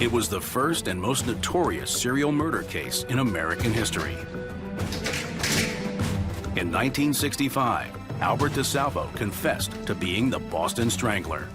It was the first and most notorious serial murder case in American history. In 1965, Albert De Salvo confessed to being the Boston Strangler.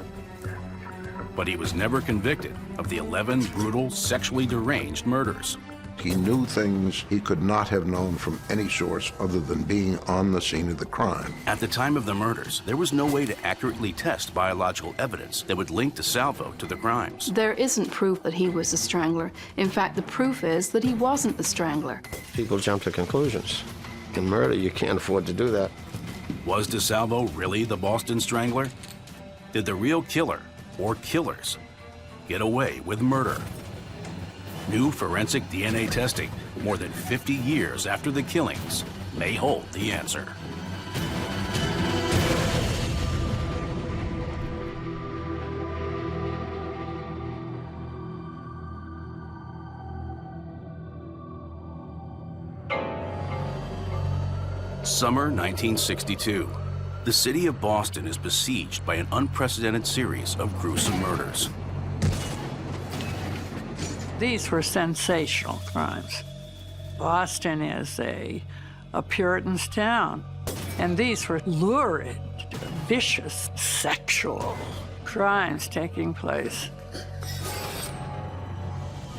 But he was never convicted of the 11 brutal, sexually deranged murders. He knew things he could not have known from any source other than being on the scene of the crime. At the time of the murders, there was no way to accurately test biological evidence that would link De Salvo to the crimes. There isn't proof that he was the strangler. In fact, the proof is that he wasn't the strangler. People jump to conclusions. In murder, you can't afford to do that. Was De Salvo really the Boston Strangler? Did the real killer, or killers, get away with murder? New forensic DNA testing, more than 50 years after the killings, may hold the answer. Summer 1962. The city of Boston is besieged by an unprecedented series of gruesome murders. These were sensational crimes. Boston is a Puritan's town, and these were lurid, vicious, sexual crimes taking place.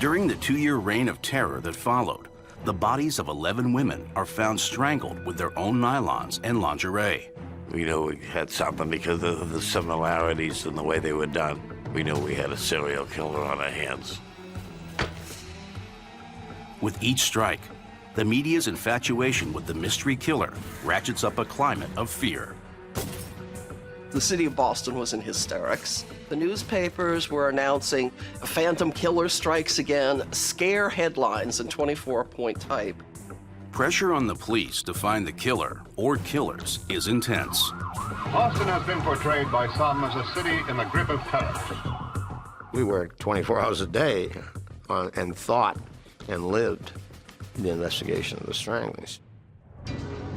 During the 2-year reign of terror that followed, the bodies of 11 women are found strangled with their own nylons and lingerie. We know we had something because of the similarities in the way they were done. We knew we had a serial killer on our hands. With each strike, the media's infatuation with the mystery killer ratchets up a climate of fear. The city of Boston was in hysterics. The newspapers were announcing a phantom killer strikes again, scare headlines in 24-point type. Pressure on the police to find the killer or killers is intense. Boston has been portrayed by some as a city in the grip of terror. We worked 24 hours a day and thought and lived the investigation of the stranglings.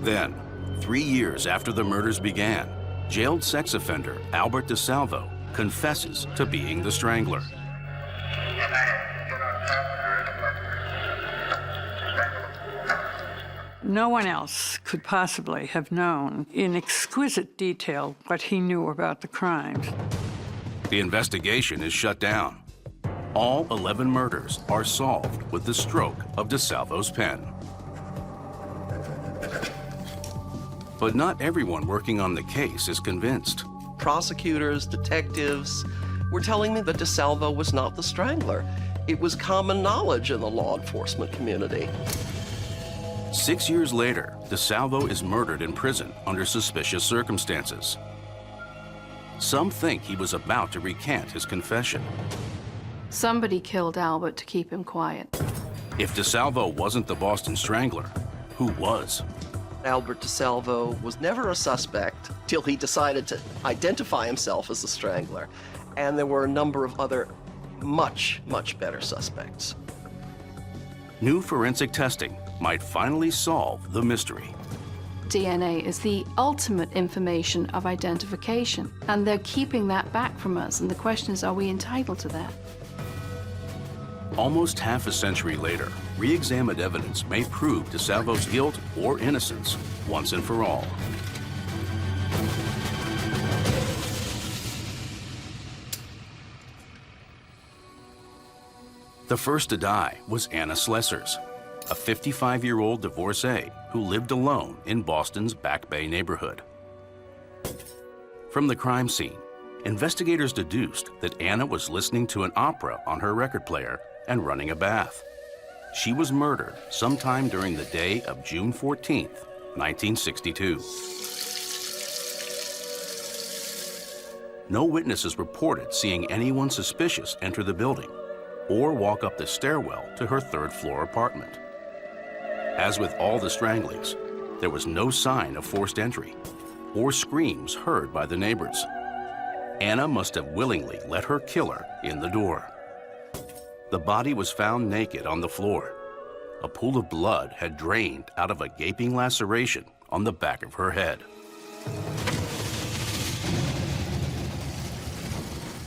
Then, 3 years after the murders began, jailed sex offender Albert De Salvo confesses to being the Strangler. No one else could possibly have known in exquisite detail what he knew about the crimes. The investigation is shut down. All 11 murders are solved with the stroke of De Salvo's pen. But not everyone working on the case is convinced. Prosecutors, detectives were telling me that De Salvo was not the Strangler. It was common knowledge in the law enforcement community. 6 years later, De Salvo is murdered in prison under suspicious circumstances. Some think he was about to recant his confession. Somebody killed Albert to keep him quiet. If De Salvo wasn't the Boston Strangler, who was? Albert De Salvo was never a suspect till he decided to identify himself as the Strangler. And there were a number of other much, much better suspects. New forensic testing might finally solve the mystery. DNA is the ultimate information of identification, and they're keeping that back from us, and the question is, are we entitled to that? Almost half a century later, re-examined evidence may prove De Salvo's guilt or innocence once and for all. The first to die was Anna Slessers, a 55-year-old divorcee who lived alone in Boston's Back Bay neighborhood. From the crime scene, investigators deduced that Anna was listening to an opera on her record player and running a bath. She was murdered sometime during the day of June 14th, 1962. No witnesses reported seeing anyone suspicious enter the building or walk up the stairwell to her third-floor apartment. As with all the stranglings, there was no sign of forced entry or screams heard by the neighbors. Anna must have willingly let her killer in the door. The body was found naked on the floor. A pool of blood had drained out of a gaping laceration on the back of her head.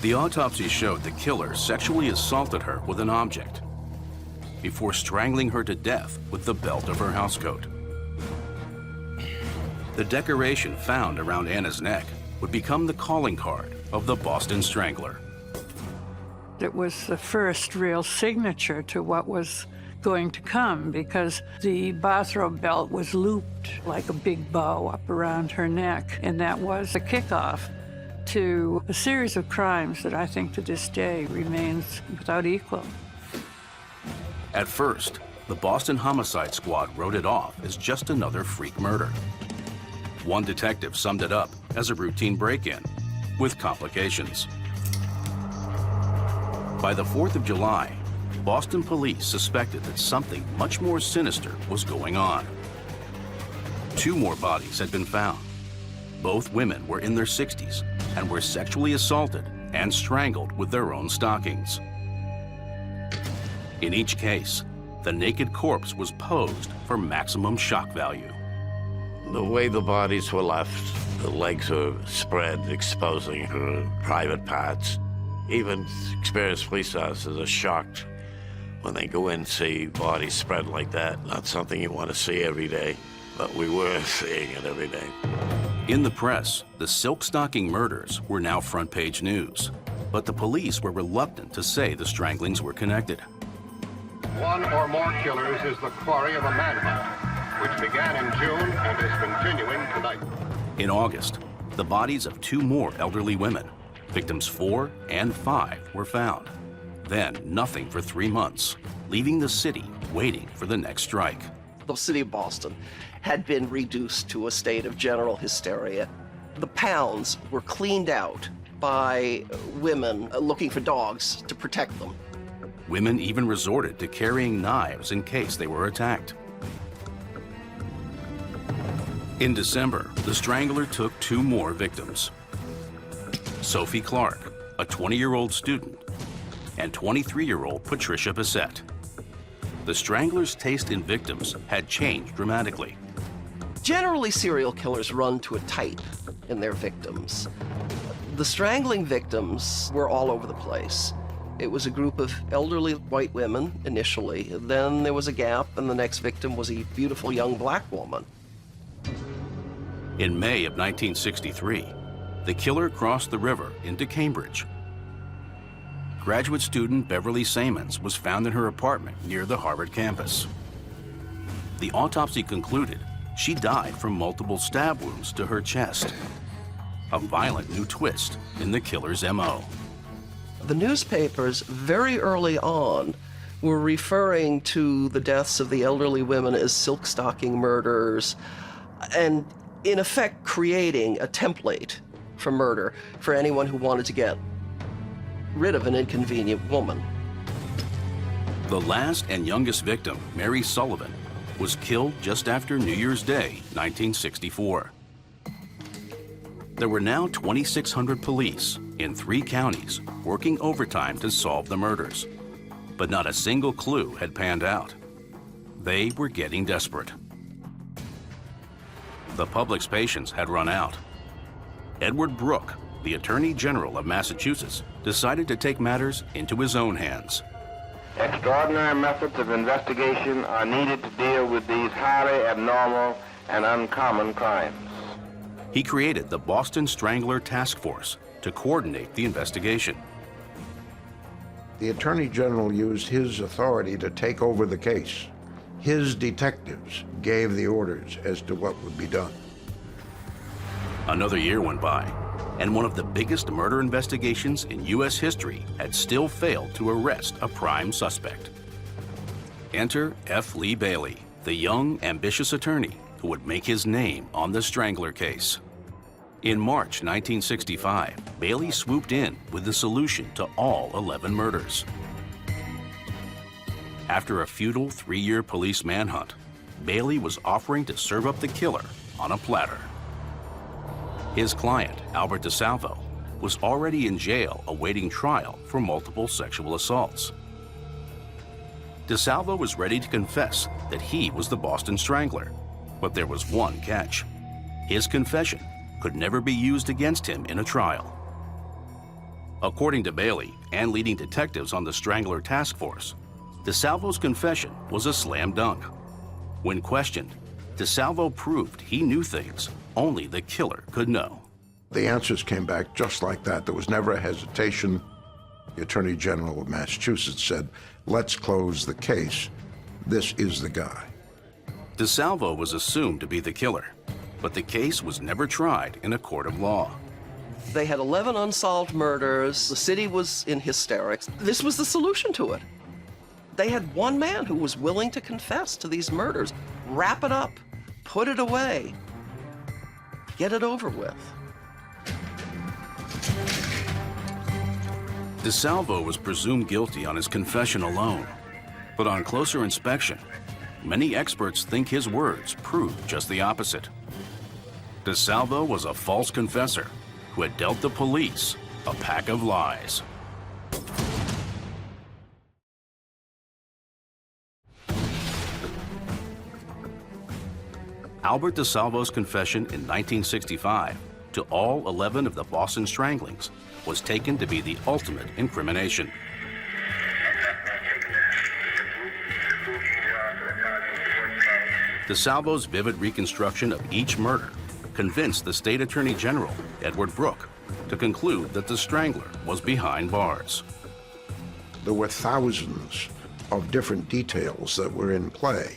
The autopsy showed the killer sexually assaulted her with an object before strangling her to death with the belt of her housecoat. The decoration found around Anna's neck would become the calling card of the Boston Strangler. It was the first real signature to what was going to come, because the bathrobe belt was looped like a big bow up around her neck, and that was a kickoff to a series of crimes that I think to this day remains without equal. At first, the Boston Homicide Squad wrote it off as just another freak murder. One detective summed it up as a routine break-in with complications. By the 4th of July, Boston police suspected that something much more sinister was going on. 2 more bodies had been found. Both women were in their 60s and were sexually assaulted and strangled with their own stockings. In each case, the naked corpse was posed for maximum shock value. The way the bodies were left, the legs were spread, exposing her private parts. Even experienced police officers are shocked when they go in and see bodies spread like that. Not something you want to see every day, but we were seeing it every day. In the press, the silk stocking murders were now front-page news, but the police were reluctant to say the stranglings were connected. One or more killers is the quarry of a manhunt, which began in June and is continuing tonight. In August, the bodies of 2 more elderly women, victims 4 and 5, were found. Then nothing for 3 months, leaving the city waiting for the next strike. The city of Boston had been reduced to a state of general hysteria. The pounds were cleaned out by women looking for dogs to protect them. Women even resorted to carrying knives in case they were attacked. In December, the Strangler took 2 more victims. Sophie Clark, a 20-year-old student, and 23-year-old Patricia Bissett. The Strangler's taste in victims had changed dramatically. Generally, serial killers run to a type in their victims. The strangling victims were all over the place. It was a group of elderly white women initially. Then there was a gap, and the next victim was a beautiful young black woman. In May of 1963, the killer crossed the river into Cambridge. Graduate student Beverly Samans was found in her apartment near the Harvard campus. The autopsy concluded she died from multiple stab wounds to her chest. A violent new twist in the killer's MO. The newspapers very early on were referring to the deaths of the elderly women as silk stocking murders, and in effect creating a template for murder for anyone who wanted to get rid of an inconvenient woman. The last and youngest victim, Mary Sullivan, was killed just after New Year's Day, 1964. There were now 2,600 police in 3 counties working overtime to solve the murders, but not a single clue had panned out. They were getting desperate. The public's patience had run out. Edward Brooke, the Attorney General of Massachusetts, decided to take matters into his own hands. Extraordinary methods of investigation are needed to deal with these highly abnormal and uncommon crimes. He created the Boston Strangler Task Force to coordinate the investigation. The Attorney General used his authority to take over the case. His detectives gave the orders as to what would be done. Another year went by, and one of the biggest murder investigations in U.S. history had still failed to arrest a prime suspect. Enter F. Lee Bailey, the young, ambitious attorney who would make his name on the Strangler case. In March 1965, Bailey swooped in with the solution to all 11 murders. After a futile 3-year police manhunt, Bailey was offering to serve up the killer on a platter. His client, Albert De Salvo, was already in jail awaiting trial for multiple sexual assaults. De Salvo was ready to confess that he was the Boston Strangler, but there was one catch. His confession could never be used against him in a trial. According to Bailey and leading detectives on the Strangler task force, De Salvo's confession was a slam dunk. When questioned, De Salvo proved he knew things only the killer could know. The answers came back just like that. There was never a hesitation. The Attorney General of Massachusetts said, let's close the case. This is the guy. De Salvo was assumed to be the killer, but the case was never tried in a court of law. They had 11 unsolved murders. The city was in hysterics. This was the solution to it. They had one man who was willing to confess to these murders. Wrap it up, put it away, get it over with. De Salvo was presumed guilty on his confession alone, but on closer inspection, many experts think his words proved just the opposite. De Salvo was a false confessor who had dealt the police a pack of lies. Albert De Salvo's confession in 1965 to all 11 of the Boston stranglings was taken to be the ultimate incrimination. De Salvo's vivid reconstruction of each murder convinced the state attorney general, Edward Brooke, to conclude that the Strangler was behind bars. There were thousands of different details that were in play,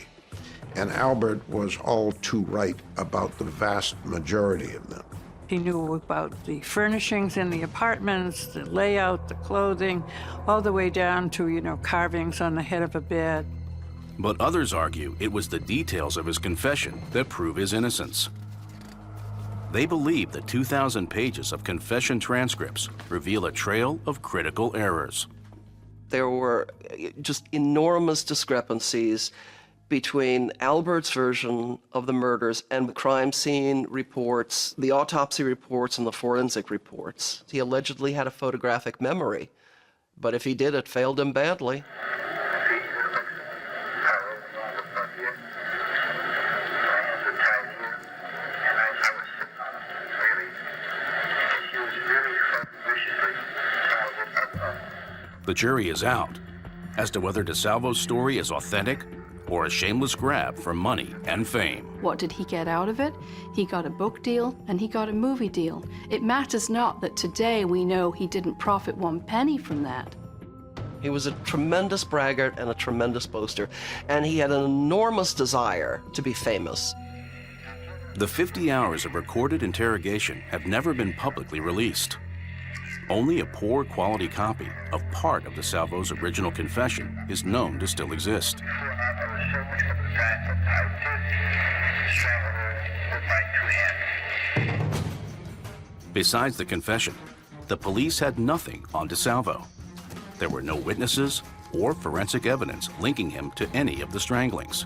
and Albert was all too right about the vast majority of them. He knew about the furnishings in the apartments, the layout, the clothing, all the way down to, carvings on the head of a bed. But others argue it was the details of his confession that prove his innocence. They believe the 2,000 pages of confession transcripts reveal a trail of critical errors. There were just enormous discrepancies between Albert's version of the murders and the crime scene reports, the autopsy reports, and the forensic reports. He allegedly had a photographic memory, but if he did, it failed him badly. The jury is out as to whether De Salvo's story is authentic or a shameless grab for money and fame. What did he get out of it? He got a book deal and he got a movie deal. It matters not that today we know he didn't profit one penny from that. He was a tremendous braggart and a tremendous boaster, and he had an enormous desire to be famous. The 50 hours of recorded interrogation have never been publicly released. Only a poor quality copy of part of De Salvo's original confession is known to still exist. Besides the confession, the police had nothing on De Salvo. There were no witnesses or forensic evidence linking him to any of the stranglings.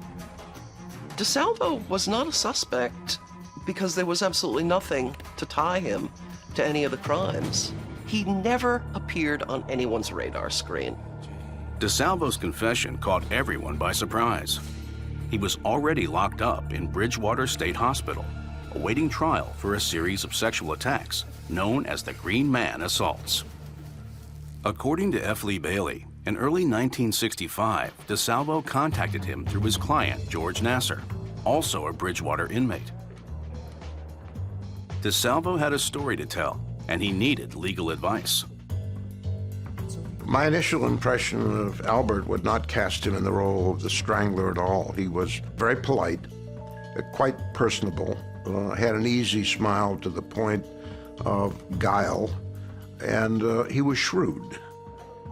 De Salvo was not a suspect because there was absolutely nothing to tie him to any of the crimes. He never appeared on anyone's radar screen. De Salvo's confession caught everyone by surprise. He was already locked up in Bridgewater State Hospital, awaiting trial for a series of sexual attacks known as the Green Man assaults. According to F. Lee Bailey, in early 1965, De Salvo contacted him through his client, George Nasser, also a Bridgewater inmate. De Salvo had a story to tell, and he needed legal advice. My initial impression of Albert would not cast him in the role of the Strangler at all. He was very polite, quite personable, had an easy smile to the point of guile, and he was shrewd.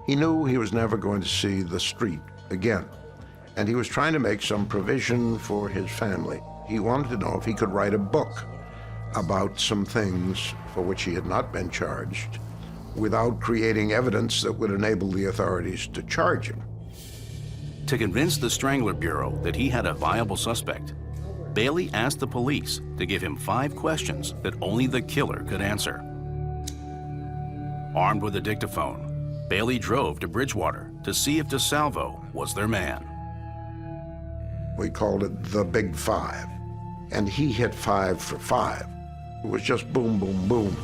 He knew he was never going to see the street again, and he was trying to make some provision for his family. He wanted to know if he could write a book about some things for which he had not been charged without creating evidence that would enable the authorities to charge him. To convince the Strangler Bureau that he had a viable suspect, Bailey asked the police to give him 5 questions that only the killer could answer. Armed with a dictaphone, Bailey drove to Bridgewater to see if De Salvo was their man. We called it the Big 5, and he hit 5 for 5. It was just boom, boom, boom.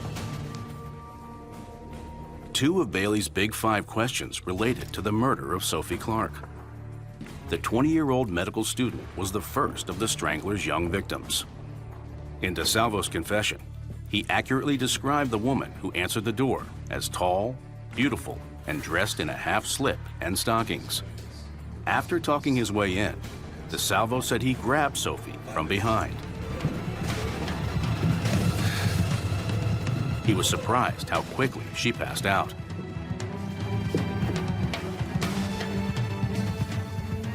two of Bailey's Big Five questions related to the murder of Sophie Clark. The 20-year-old medical student was the first of the Strangler's young victims. In De Salvo's confession, he accurately described the woman who answered the door as tall, beautiful, and dressed in a half-slip and stockings. After talking his way in, De Salvo said he grabbed Sophie from behind. He was surprised how quickly she passed out.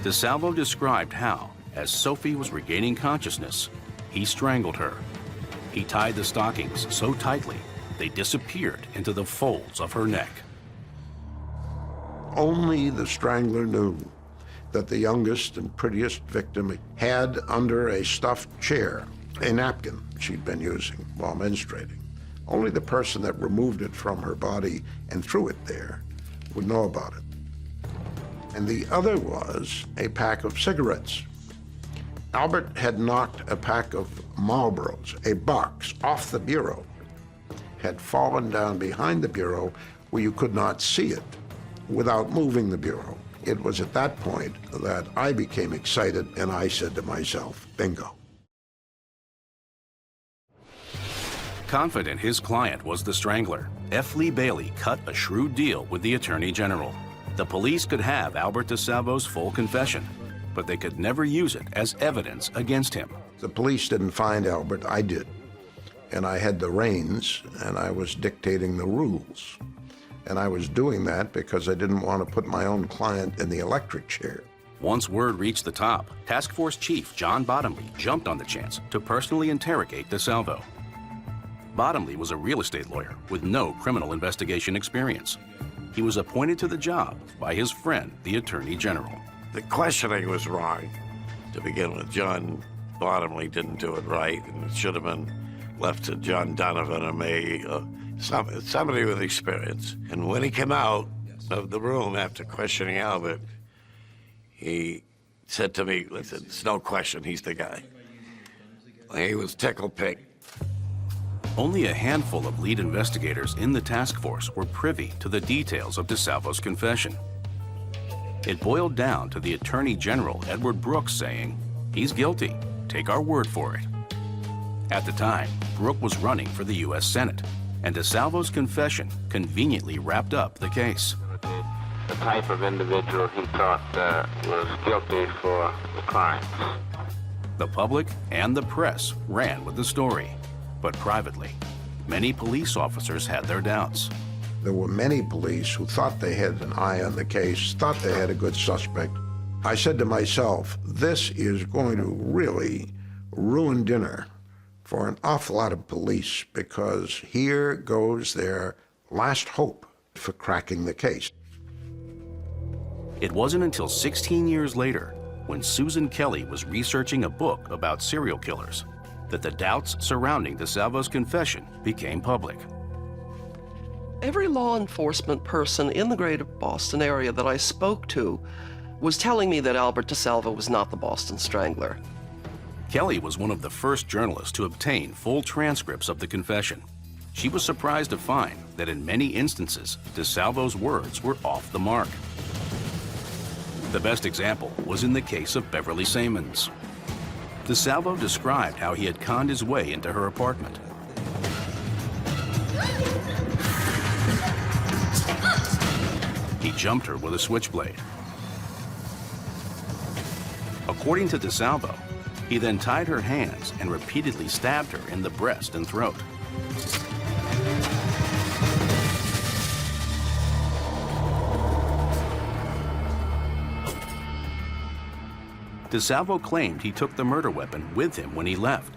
De Salvo described how, as Sophie was regaining consciousness, he strangled her. He tied the stockings so tightly they disappeared into the folds of her neck. Only the Strangler knew that the youngest and prettiest victim had under a stuffed chair a napkin she'd been using while menstruating. Only the person that removed it from her body and threw it there would know about it. And the other was a pack of cigarettes. Albert had knocked a pack of Marlboros, a box, off the bureau, had fallen down behind the bureau where you could not see it without moving the bureau. It was at that point that I became excited and I said to myself, bingo. Confident his client was the Strangler, F. Lee Bailey cut a shrewd deal with the Attorney General. The police could have Albert De Salvo's full confession, but they could never use it as evidence against him. The police didn't find Albert, I did. And I had the reins, and I was dictating the rules. And I was doing that because I didn't want to put my own client in the electric chair. Once word reached the top, Task Force Chief John Bottomley jumped on the chance to personally interrogate De Salvo. Bottomley was a real estate lawyer with no criminal investigation experience. He was appointed to the job by his friend, the Attorney General. The questioning was wrong to begin with. John Bottomley didn't do it right, and it should have been left to John Donovan or me, somebody with experience. And when he came out of the room after questioning Albert, he said to me, listen, it's no question, he's the guy. He was tickled pink. Only a handful of lead investigators in the task force were privy to the details of De Salvo's confession. It boiled down to the Attorney General, Edward Brooks, saying, he's guilty, take our word for it. At the time, Brooke was running for the U.S. Senate, and De Salvo's confession conveniently wrapped up the case. The type of individual he thought was guilty for the crimes. The public and the press ran with the story, but privately, many police officers had their doubts. There were many police who thought they had an eye on the case, thought they had a good suspect. I said to myself, this is going to really ruin dinner for an awful lot of police, because here goes their last hope for cracking the case. It wasn't until 16 years later, when Susan Kelly was researching a book about serial killers, that the doubts surrounding De Salvo's confession became public. Every law enforcement person in the greater Boston area that I spoke to was telling me that Albert De Salvo was not the Boston Strangler. Kelly was one of the first journalists to obtain full transcripts of the confession. She was surprised to find that in many instances, De Salvo's words were off the mark. The best example was in the case of Beverly Sammons. De Salvo described how he had conned his way into her apartment. He jumped her with a switchblade. According to De Salvo, he then tied her hands and repeatedly stabbed her in the breast and throat. De Salvo claimed he took the murder weapon with him when he left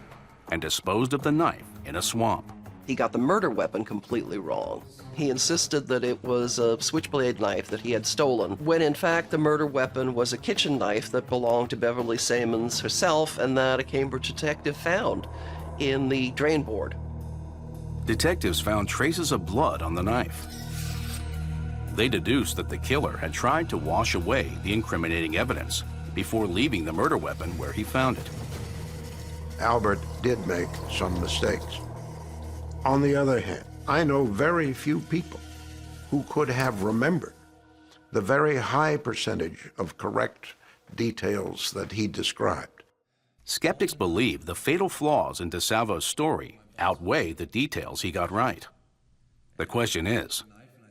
and disposed of the knife in a swamp. He got the murder weapon completely wrong. He insisted that it was a switchblade knife that he had stolen, when in fact the murder weapon was a kitchen knife that belonged to Beverly Sammons herself and that a Cambridge detective found in the drain board. Detectives found traces of blood on the knife. They deduced that the killer had tried to wash away the incriminating evidence before leaving the murder weapon where he found it. Albert did make some mistakes. On the other hand, I know very few people who could have remembered the very high percentage of correct details that he described. Skeptics believe the fatal flaws in De Salvo's story outweigh the details he got right. The question is,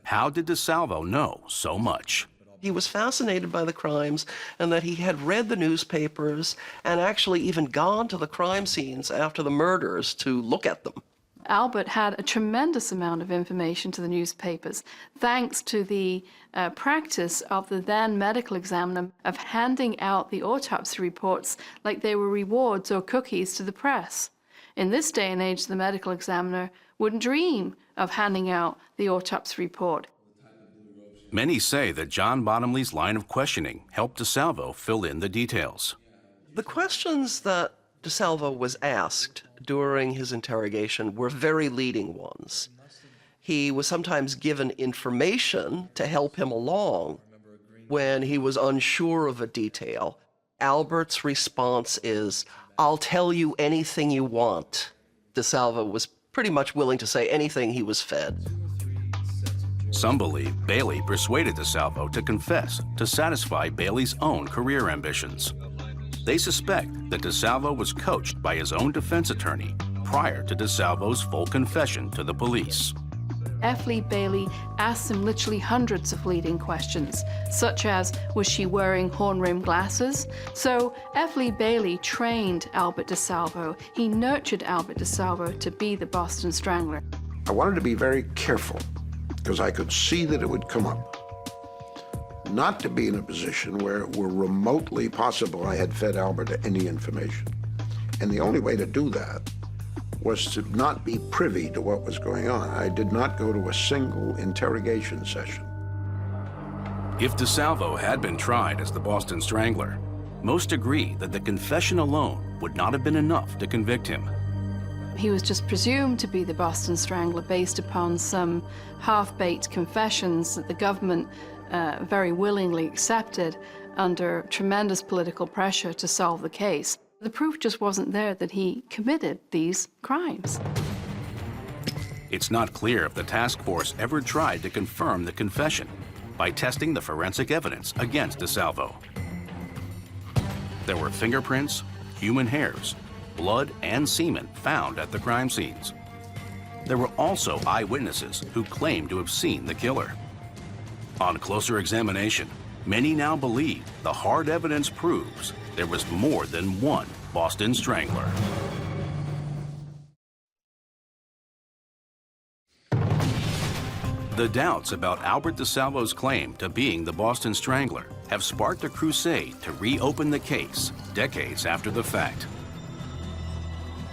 how did De Salvo know so much? He was fascinated by the crimes and that he had read the newspapers and actually even gone to the crime scenes after the murders to look at them. Albert had a tremendous amount of information to the newspapers, thanks to the practice of the then medical examiner of handing out the autopsy reports like they were rewards or cookies to the press. In this day and age, the medical examiner wouldn't dream of handing out the autopsy report. Many say that John Bottomley's line of questioning helped De Salvo fill in the details. The questions that De Salvo was asked during his interrogation were very leading ones. He was sometimes given information to help him along when he was unsure of a detail. Albert's response is, "I'll tell you anything you want." De Salvo was pretty much willing to say anything he was fed. Some believe Bailey persuaded De Salvo to confess to satisfy Bailey's own career ambitions. They suspect that De Salvo was coached by his own defense attorney prior to De Salvo's full confession to the police. F. Lee Bailey asked him literally hundreds of leading questions, such as, was she wearing horn-rimmed glasses? So F. Lee Bailey trained Albert De Salvo. He nurtured Albert De Salvo to be the Boston Strangler. I wanted to be very careful because I could see that it would come up. Not to be in a position where it were remotely possible I had fed Albert any information. And the only way to do that was to not be privy to what was going on. I did not go to a single interrogation session. If De Salvo had been tried as the Boston Strangler, most agree that the confession alone would not have been enough to convict him. He was just presumed to be the Boston Strangler based upon some half-baked confessions that the government very willingly accepted under tremendous political pressure to solve the case. The proof just wasn't there that he committed these crimes. It's not clear if the task force ever tried to confirm the confession by testing the forensic evidence against De Salvo. There were fingerprints, human hairs, blood, and semen found at the crime scenes. There were also eyewitnesses who claimed to have seen the killer. On closer examination, many now believe the hard evidence proves there was more than one Boston Strangler. The doubts about Albert De Salvo's claim to being the Boston Strangler have sparked a crusade to reopen the case decades after the fact.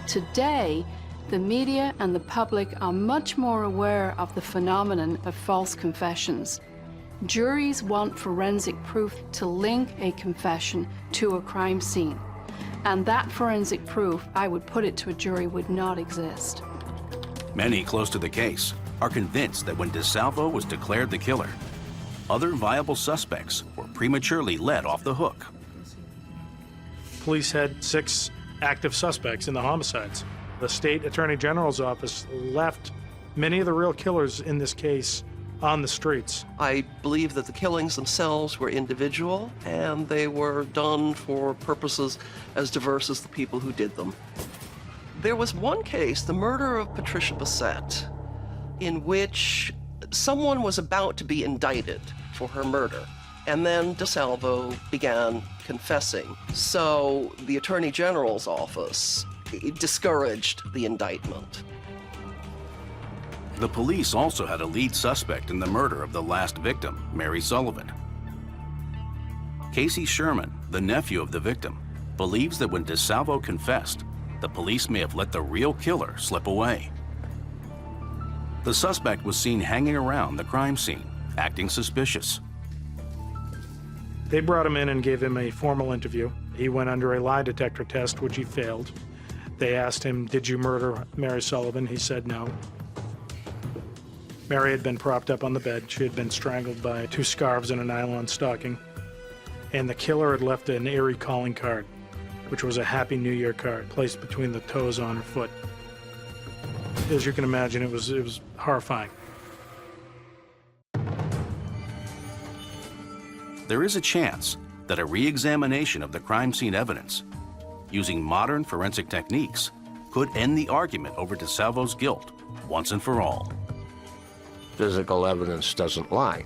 Today, the media and the public are much more aware of the phenomenon of false confessions. Juries want forensic proof to link a confession to a crime scene. And that forensic proof, I would put it to a jury, would not exist. Many close to the case are convinced that when De Salvo was declared the killer, other viable suspects were prematurely let off the hook. Police had 6 active suspects in the homicides. The state attorney general's office left many of the real killers in this case on the streets. I believe that the killings themselves were individual and they were done for purposes as diverse as the people who did them. There was one case, the murder of Patricia Bassett, in which someone was about to be indicted for her murder. And then De Salvo began confessing. So the Attorney General's office discouraged the indictment. The police also had a lead suspect in the murder of the last victim, Mary Sullivan. Casey Sherman, the nephew of the victim, believes that when De Salvo confessed, the police may have let the real killer slip away. The suspect was seen hanging around the crime scene, acting suspicious. They brought him in and gave him a formal interview. He went under a lie detector test, which he failed. They asked him, "Did you murder Mary Sullivan?" He said no. Mary had been propped up on the bed. She had been strangled by 2 scarves and a nylon stocking. And the killer had left an eerie calling card, which was a Happy New Year card placed between the toes on her foot. As you can imagine, it was horrifying. there is a chance that a re-examination of the crime scene evidence using modern forensic techniques could end the argument over De Salvo's guilt once and for all. Physical evidence doesn't lie,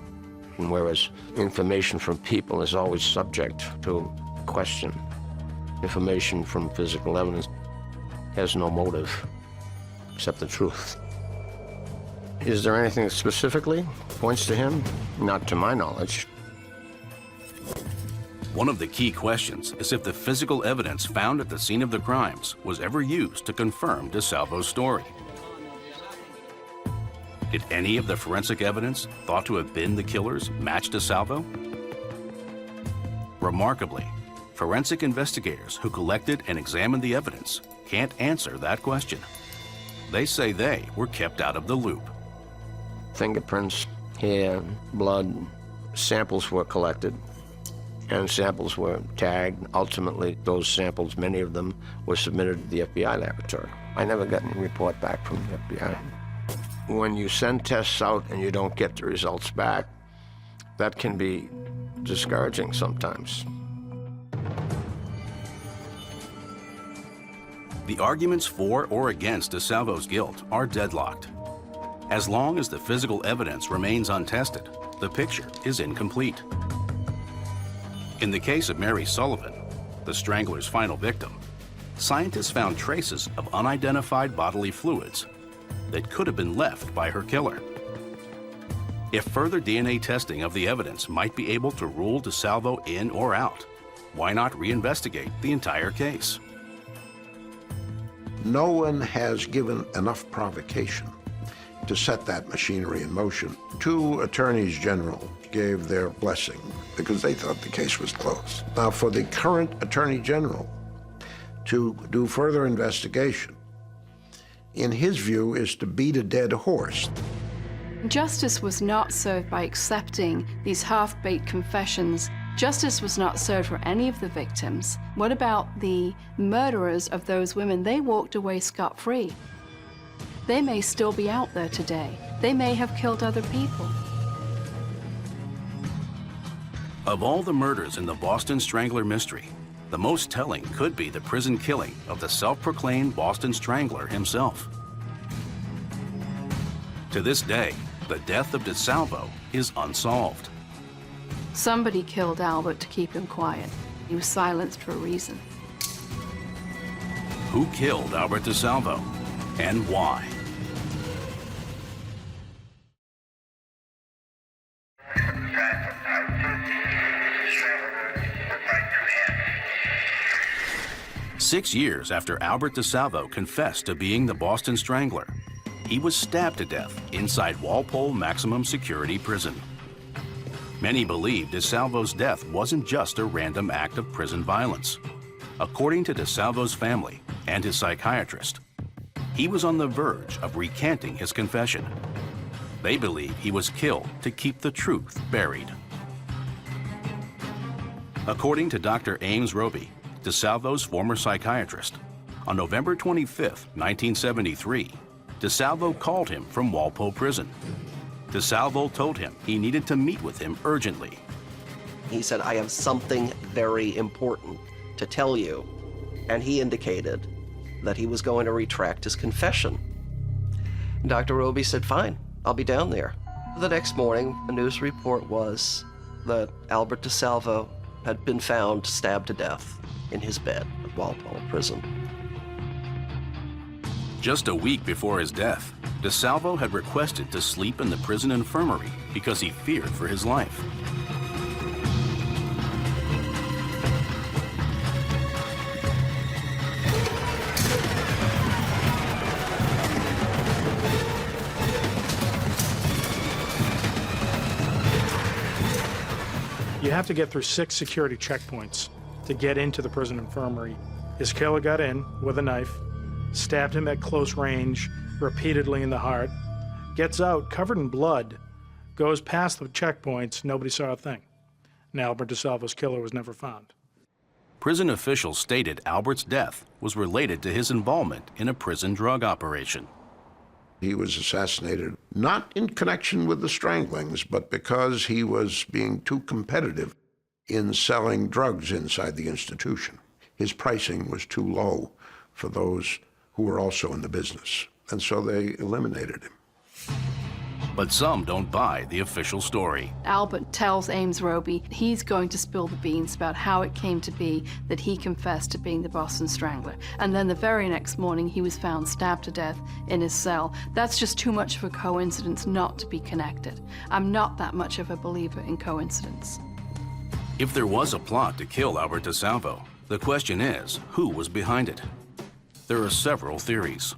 and whereas information from people is always subject to question, information from physical evidence has no motive except the truth. Is there anything that specifically points to him? Not to my knowledge. One of the key questions is if the physical evidence found at the scene of the crimes was ever used to confirm De Salvo's story. Did any of the forensic evidence thought to have been the killers match De Salvo? Remarkably, forensic investigators who collected and examined the evidence can't answer that question. They say they were kept out of the loop. Fingerprints, hair, blood, samples were collected, and samples were tagged. Ultimately, those samples, many of them, were submitted to the FBI laboratory. I never got any report back from the FBI. When you send tests out and you don't get the results back, that can be discouraging sometimes. The arguments for or against De Salvo's guilt are deadlocked. As long as the physical evidence remains untested, the picture is incomplete. In the case of Mary Sullivan, the Strangler's final victim, scientists found traces of unidentified bodily fluids that could have been left by her killer. If further DNA testing of the evidence might be able to rule De Salvo in or out, why not reinvestigate the entire case? No one has given enough provocation to set that machinery in motion. 2 attorneys general gave their blessing because they thought the case was closed. Now, for the current attorney general to do further investigation, in his view, is to beat a dead horse. Justice was not served by accepting these half-baked confessions. Justice was not served for any of the victims. What about the murderers of those women? They walked away scot-free. They may still be out there today. They may have killed other people. Of all the murders in the Boston Strangler mystery, the most telling could be the prison killing of the self-proclaimed Boston Strangler himself. To this day, the death of De Salvo is unsolved. Somebody killed Albert to keep him quiet. He was silenced for a reason. Who killed Albert De Salvo, and why? Six years after Albert De Salvo confessed to being the Boston Strangler, he was stabbed to death inside Walpole Maximum Security Prison. Many believe De Salvo's death wasn't just a random act of prison violence. According to De Salvo's family and his psychiatrist, he was on the verge of recanting his confession. They believe he was killed to keep the truth buried. According to Dr. Ames Roby, De Salvo's former psychiatrist, on November 25, 1973, De Salvo called him from Walpole Prison. De Salvo told him he needed to meet with him urgently. He said, "I have something very important to tell you." And he indicated that he was going to retract his confession. Dr. Roby said, "Fine, I'll be down there." The next morning, the news report was that Albert De Salvo had been found stabbed to death in his bed at Walpole Prison. Just a week before his death, De Salvo had requested to sleep in the prison infirmary because he feared for his life. You have to get through 6 security checkpoints to get into the prison infirmary. His killer got in with a knife, stabbed him at close range, repeatedly in the heart, gets out covered in blood, goes past the checkpoints, nobody saw a thing. And Albert De Salvo's killer was never found. Prison officials stated Albert's death was related to his involvement in a prison drug operation. He was assassinated not in connection with the stranglings, but because he was being too competitive in selling drugs inside the institution. His pricing was too low for those who were also in the business, and so they eliminated him. But some don't buy the official story. Albert tells Ames Roby he's going to spill the beans about how it came to be that he confessed to being the Boston Strangler. And then the very next morning, he was found stabbed to death in his cell. That's just too much of a coincidence not to be connected. I'm not that much of a believer in coincidence. If there was a plot to kill Albert De Salvo, the question is, who was behind it? There are several theories.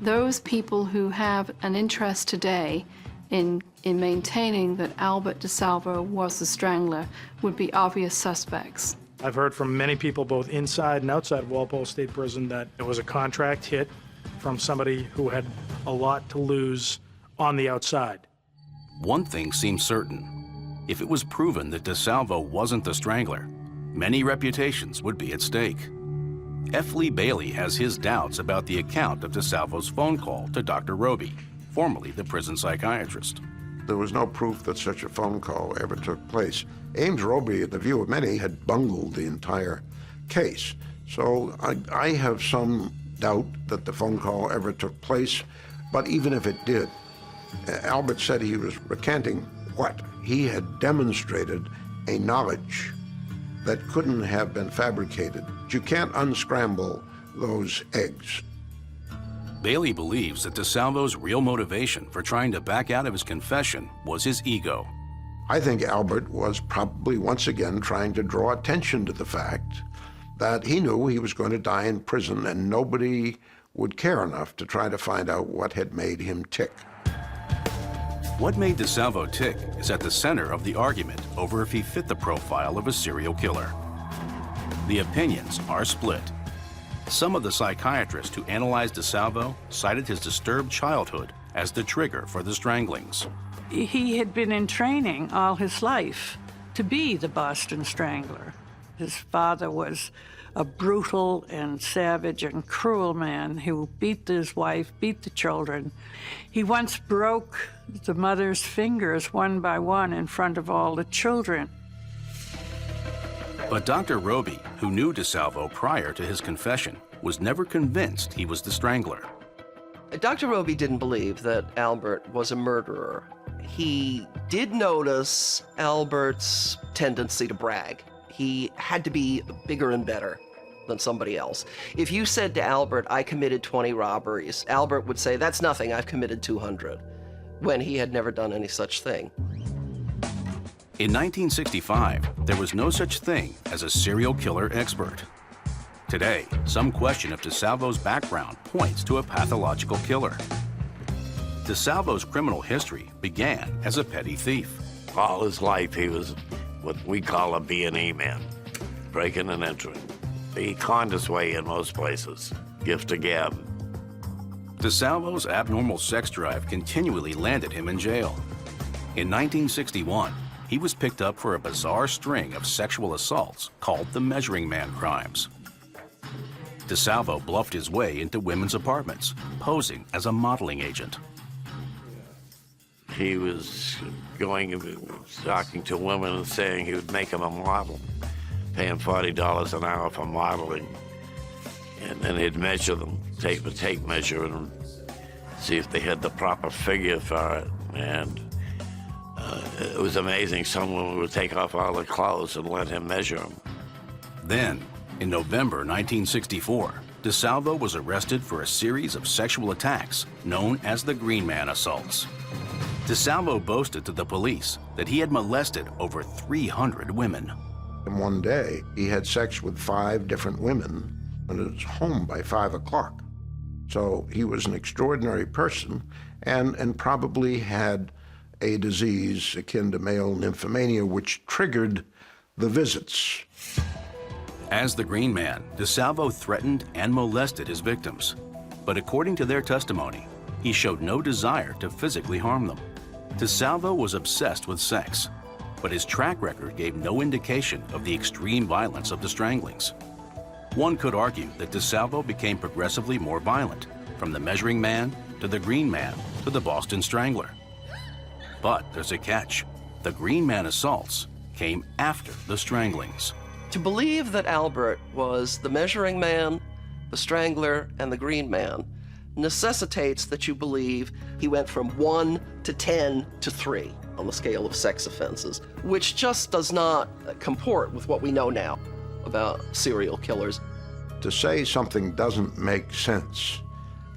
Those people who have an interest today in maintaining that Albert De Salvo was the Strangler would be obvious suspects. I've heard from many people, both inside and outside Walpole State Prison, that it was a contract hit from somebody who had a lot to lose on the outside. One thing seems certain. If it was proven that De Salvo wasn't the Strangler, many reputations would be at stake. F. Lee Bailey has his doubts about the account of De Salvo's phone call to Dr. Roby, formerly the prison psychiatrist. There was no proof that such a phone call ever took place. Ames Roby, in the view of many, had bungled the entire case. So I have some doubt that the phone call ever took place, but even if it did, Albert said he was recanting what? He had demonstrated a knowledge that couldn't have been fabricated. You can't unscramble those eggs. Bailey believes that De Salvo's real motivation for trying to back out of his confession was his ego. I think Albert was probably once again trying to draw attention to the fact that he knew he was going to die in prison and nobody would care enough to try to find out what had made him tick. What made De Salvo tick is at the center of the argument over if he fit the profile of a serial killer. The opinions are split. Some of the psychiatrists who analyzed De Salvo cited his disturbed childhood as the trigger for the stranglings. He had been in training all his life to be the Boston Strangler. His father was a brutal and savage and cruel man who beat his wife, beat the children. He once broke the mother's fingers one by one in front of all the children. But Dr. Roby, who knew De Salvo prior to his confession, was never convinced he was the Strangler. Dr. Roby didn't believe that Albert was a murderer. He did notice Albert's tendency to brag. He had to be bigger and better than somebody else. If you said to Albert, I committed 20 robberies, Albert would say, that's nothing, I've committed 200, when he had never done any such thing. In 1965, there was no such thing as a serial killer expert. Today, some question if De Salvo's background points to a pathological killer. De Salvo's criminal history began as a petty thief. All his life, he was what we call a B&E man, breaking and entering. He conned his way in most places, gift to gab. De Salvo's abnormal sex drive continually landed him in jail. In 1961, he was picked up for a bizarre string of sexual assaults called the Measuring Man crimes. De Salvo bluffed his way into women's apartments, posing as a modeling agent. He was going, talking to women and saying he would make them a model, paying $40 an hour for modeling. And then he'd measure them, take the tape measure and see if they had the proper figure for it. And it was amazing. Some women would take off all their clothes and let him measure them. Then, in November 1964, De Salvo was arrested for a series of sexual attacks known as the Green Man assaults. De Salvo boasted to the police that he had molested over 300 women. And one day, he had sex with 5 different women and was home by 5 o'clock. So he was an extraordinary person and probably had a disease akin to male nymphomania, which triggered the visits. As the Green Man, De Salvo threatened and molested his victims. But according to their testimony, he showed no desire to physically harm them. De Salvo was obsessed with sex, but his track record gave no indication of the extreme violence of the stranglings. One could argue that De Salvo became progressively more violent, from the Measuring Man to the Green Man to the Boston Strangler. But there's a catch. The Green Man assaults came after the stranglings. To believe that Albert was the measuring man, the strangler, and the green man necessitates that you believe he went from 1 to 10 to 3 on the scale of sex offenses, which just does not comport with what we know now about serial killers. To say something doesn't make sense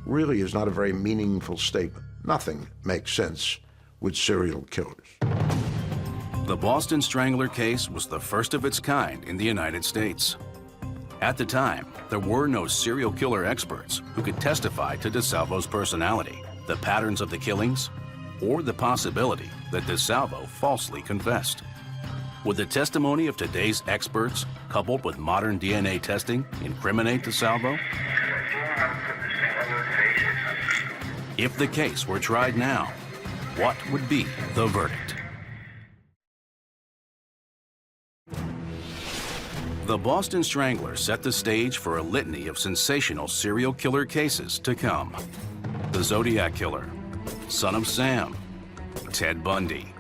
really is not a very meaningful statement. Nothing makes sense with serial killers. The Boston Strangler case was the first of its kind in the United States. At the time, there were no serial killer experts who could testify to De Salvo's personality, the patterns of the killings, or the possibility that De Salvo falsely confessed. Would the testimony of today's experts, coupled with modern DNA testing, incriminate De Salvo? If the case were tried now, what would be the verdict? The Boston Strangler set the stage for a litany of sensational serial killer cases to come. The Zodiac Killer, Son of Sam, Ted Bundy.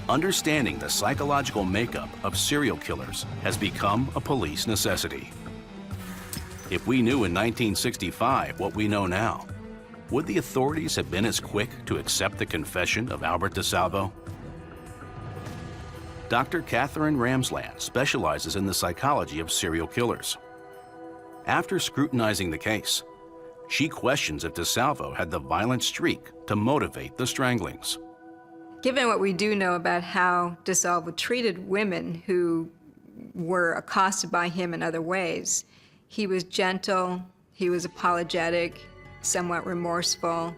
Understanding the psychological makeup of serial killers has become a police necessity. If we knew in 1965 what we know now, would the authorities have been as quick to accept the confession of Albert De Salvo? Dr. Catherine Ramsland specializes in the psychology of serial killers. After scrutinizing the case, she questions if De Salvo had the violent streak to motivate the stranglings. Given what we do know about how De Salvo treated women who were accosted by him in other ways, he was gentle, he was apologetic, somewhat remorseful.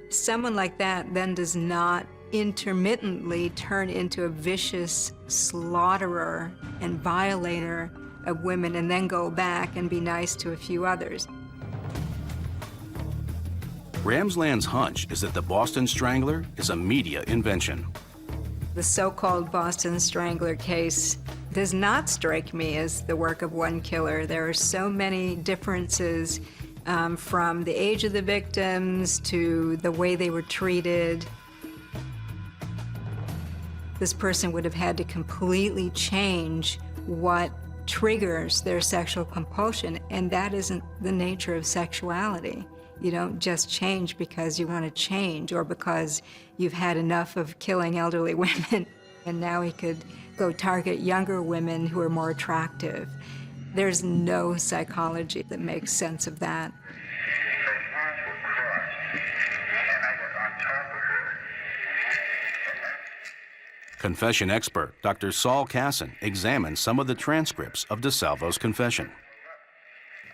Someone like that then does not intermittently turn into a vicious slaughterer and violator of women and then go back and be nice to a few others. Ramsland's hunch is that the Boston Strangler is a media invention. The so-called Boston Strangler case does not strike me as the work of one killer. There are so many differences from the age of the victims to the way they were treated. This person would have had to completely change what triggers their sexual compulsion, and that isn't the nature of sexuality. You don't just change because you want to change or because you've had enough of killing elderly women, and now he could go target younger women who are more attractive. There's no psychology that makes sense of that. Confession expert Dr. Saul Casson examines some of the transcripts of De Salvo's confession.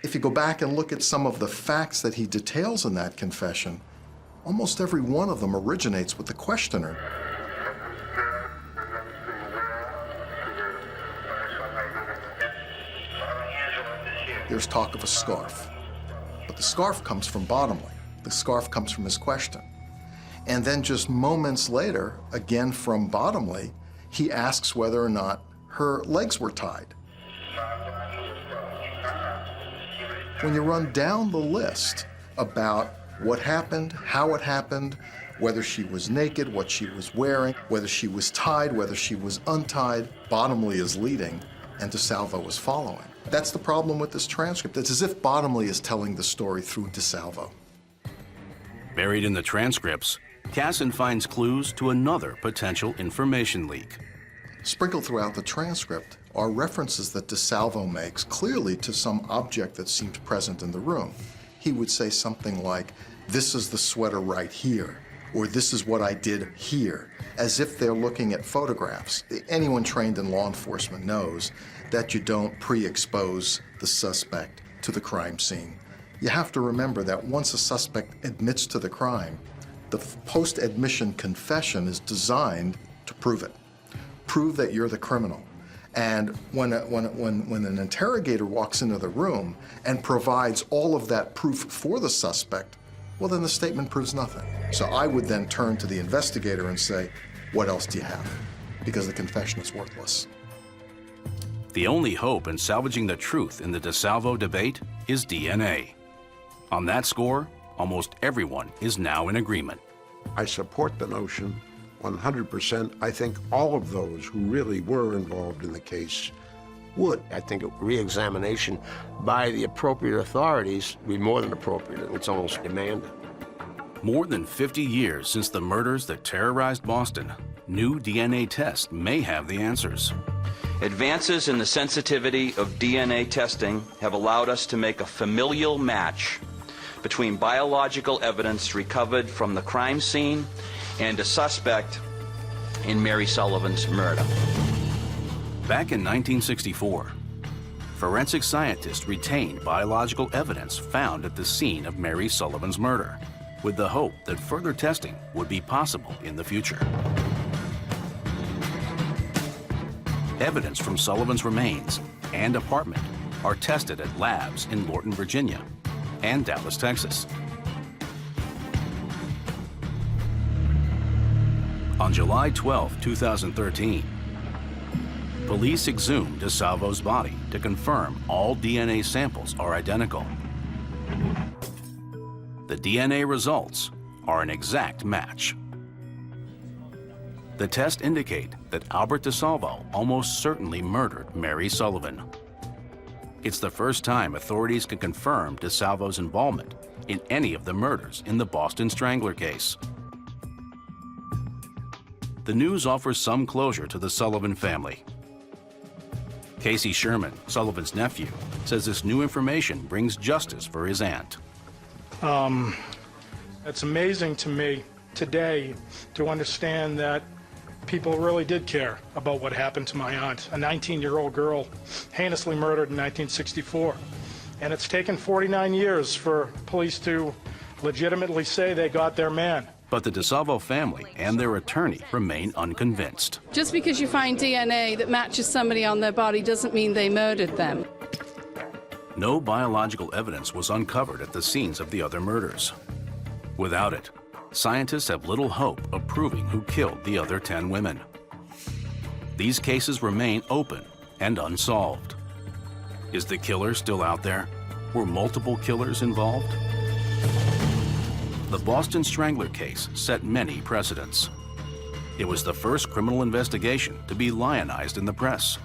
If you go back and look at some of the facts that he details in that confession, almost every one of them originates with the questioner. There's talk of a scarf, but the scarf comes from Bottomley. The scarf comes from his question. And then just moments later, again from Bottomley, he asks whether or not her legs were tied. When you run down the list about what happened, how it happened, whether she was naked, what she was wearing, whether she was tied, whether she was untied, Bottomley is leading and De Salvo is following. That's the problem with this transcript. It's as if Bottomley is telling the story through De Salvo. Buried in the transcripts, Casson finds clues to another potential information leak. Sprinkled throughout the transcript are references that De Salvo makes clearly to some object that seemed present in the room. He would say something like, "This is the sweater right here," or "This is what I did here," as if they're looking at photographs. Anyone trained in law enforcement knows that you don't pre-expose the suspect to the crime scene. You have to remember that once a suspect admits to the crime, the post-admission confession is designed to prove it. Prove that you're the criminal. And when an interrogator walks into the room and provides all of that proof for the suspect, well, then the statement proves nothing. So I would then turn to the investigator and say, what else do you have? Because the confession is worthless. The only hope in salvaging the truth in the De Salvo debate is DNA. On that score, almost everyone is now in agreement. I support the notion 100%. I think all of those who really were involved in the case would. I think a re-examination by the appropriate authorities would be more than appropriate. It's almost demanded. More than 50 years since the murders that terrorized Boston, new DNA tests may have the answers. Advances in the sensitivity of DNA testing have allowed us to make a familial match between biological evidence recovered from the crime scene and a suspect in Mary Sullivan's murder. Back in 1964, forensic scientists retained biological evidence found at the scene of Mary Sullivan's murder, with the hope that further testing would be possible in the future. Evidence from Sullivan's remains and apartment are tested at labs in Lorton, Virginia, and Dallas, Texas. On July 12, 2013, police exhumed De Salvo's body to confirm all DNA samples are identical. The DNA results are an exact match. The tests indicate that Albert De Salvo almost certainly murdered Mary Sullivan. It's the first time authorities can confirm De Salvo's involvement in any of the murders in the Boston Strangler case. The news offers some closure to the Sullivan family. Casey Sherman, Sullivan's nephew, says this new information brings justice for his aunt. It's amazing to me today to understand that people really did care about what happened to my aunt, a 19-year-old girl heinously murdered in 1964. And it's taken 49 years for police to legitimately say they got their man. But the De Salvo family and their attorney remain unconvinced. Just because you find DNA that matches somebody on their body doesn't mean they murdered them. No biological evidence was uncovered at the scenes of the other murders. Without it, scientists have little hope of proving who killed the other 10 women. These cases remain open and unsolved. Is the killer still out there? Were multiple killers involved? The Boston Strangler case set many precedents. It was the first criminal investigation to be lionized in the press.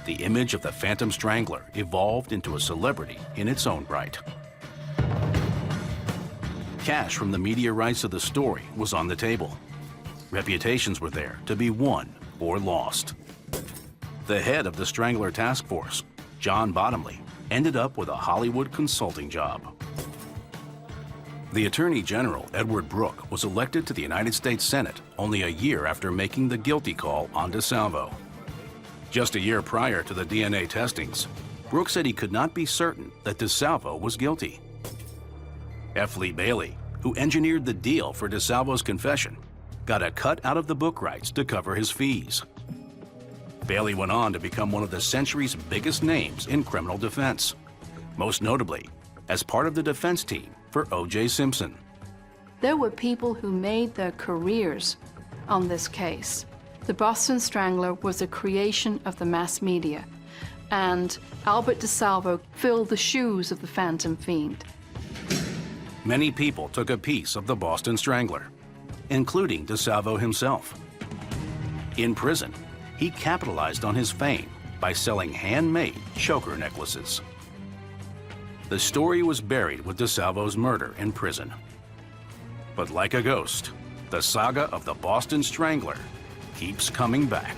The image of the Phantom Strangler evolved into a celebrity in its own right. Cash from the media rights of the story was on the table. Reputations were there to be won or lost. The head of the Strangler task force, John Bottomley, ended up with a Hollywood consulting job. The Attorney General, Edward Brooke, was elected to the United States Senate only a year after making the guilty call on De Salvo. Just a year prior to the DNA testings, Brooke said he could not be certain that De Salvo was guilty. F. Lee Bailey, who engineered the deal for De Salvo's confession, got a cut out of the book rights to cover his fees. Bailey went on to become one of the century's biggest names in criminal defense, most notably as part of the defense team for O.J. Simpson. There were people who made their careers on this case. The Boston Strangler was a creation of the mass media, and Albert De Salvo filled the shoes of the Phantom Fiend. Many people took a piece of the Boston Strangler, including De Salvo himself. In prison, he capitalized on his fame by selling handmade choker necklaces. The story was buried with De Salvo's murder in prison. But like a ghost, the saga of the Boston Strangler keeps coming back.